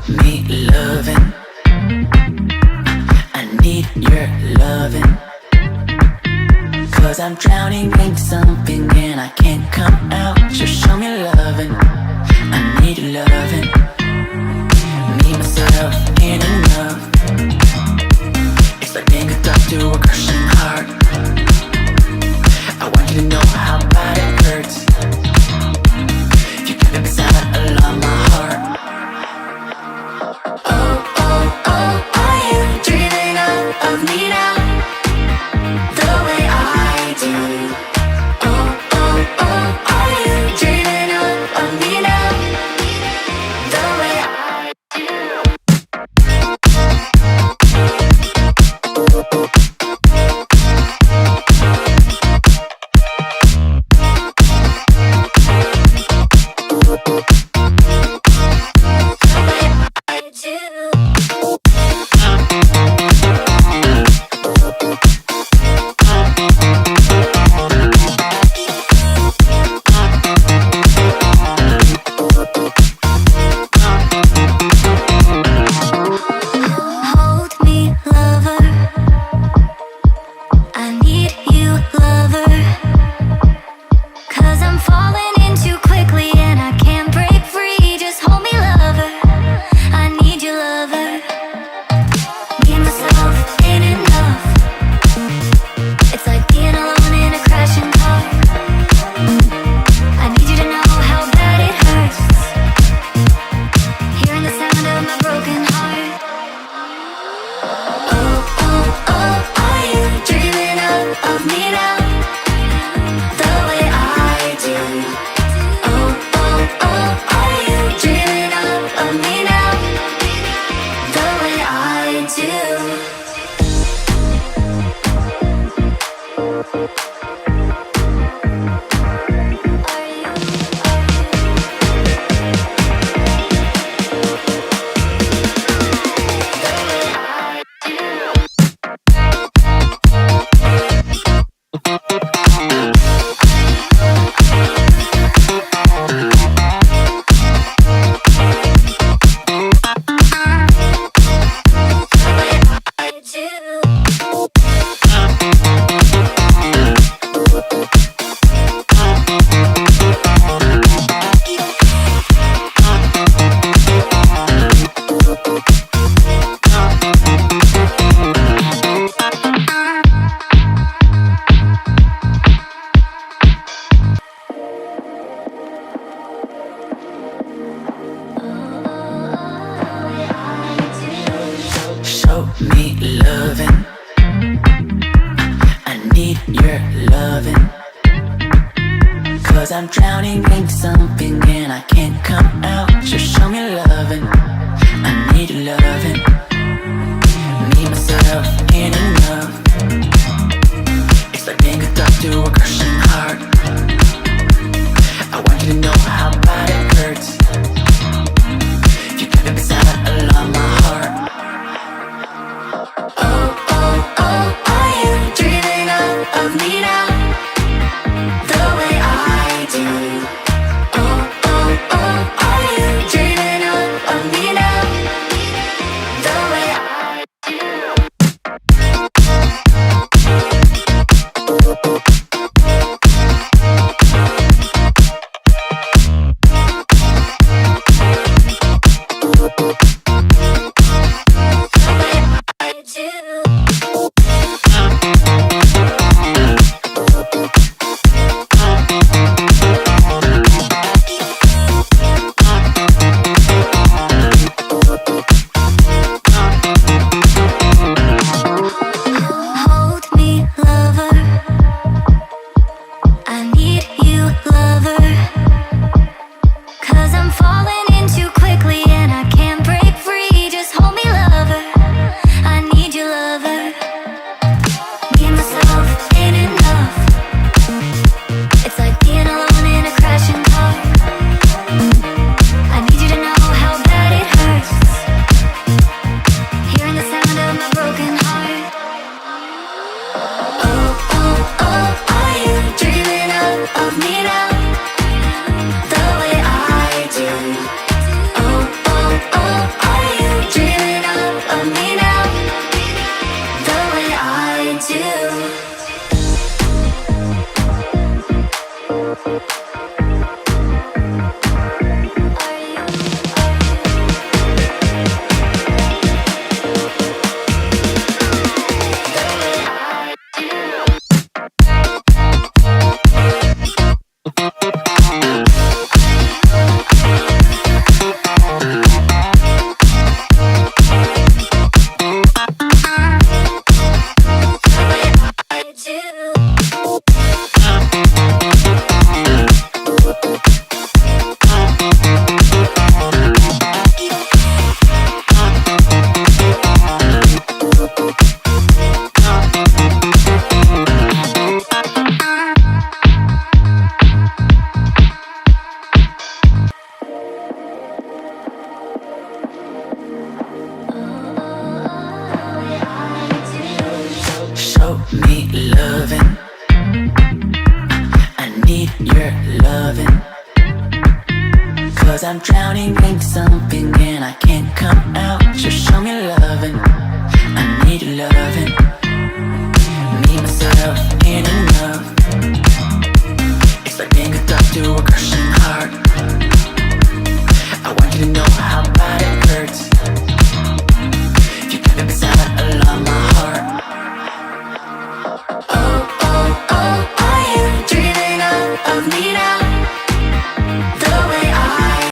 me loving. I need your loving. Cause I'm drowning in something and I can't come out. Just show me loving. I need loving. Me, myself, ain't enough. It's like being hooked up to a crushing heart. I want you to know how bad it hurts. You keep it beside along my heart. Oh, oh, oh, are you dreaming of me now? The way I do. Oh, oh, oh, are you dreaming of me now? The way I do. Show me loving. I need your loving. Cause I'm drowning in something and I can't come out. Just show me loving. I need loving. Me, myself, ain't enough. It's like being hooked up to a crushing heart. I want you to know how bad it hurts. You keep it beside along my heart. Oh, oh, oh, are you dreaming of me now? The way I do. Oh, oh, oh, are you dreaming of me now? The way I do. I'm drowning in something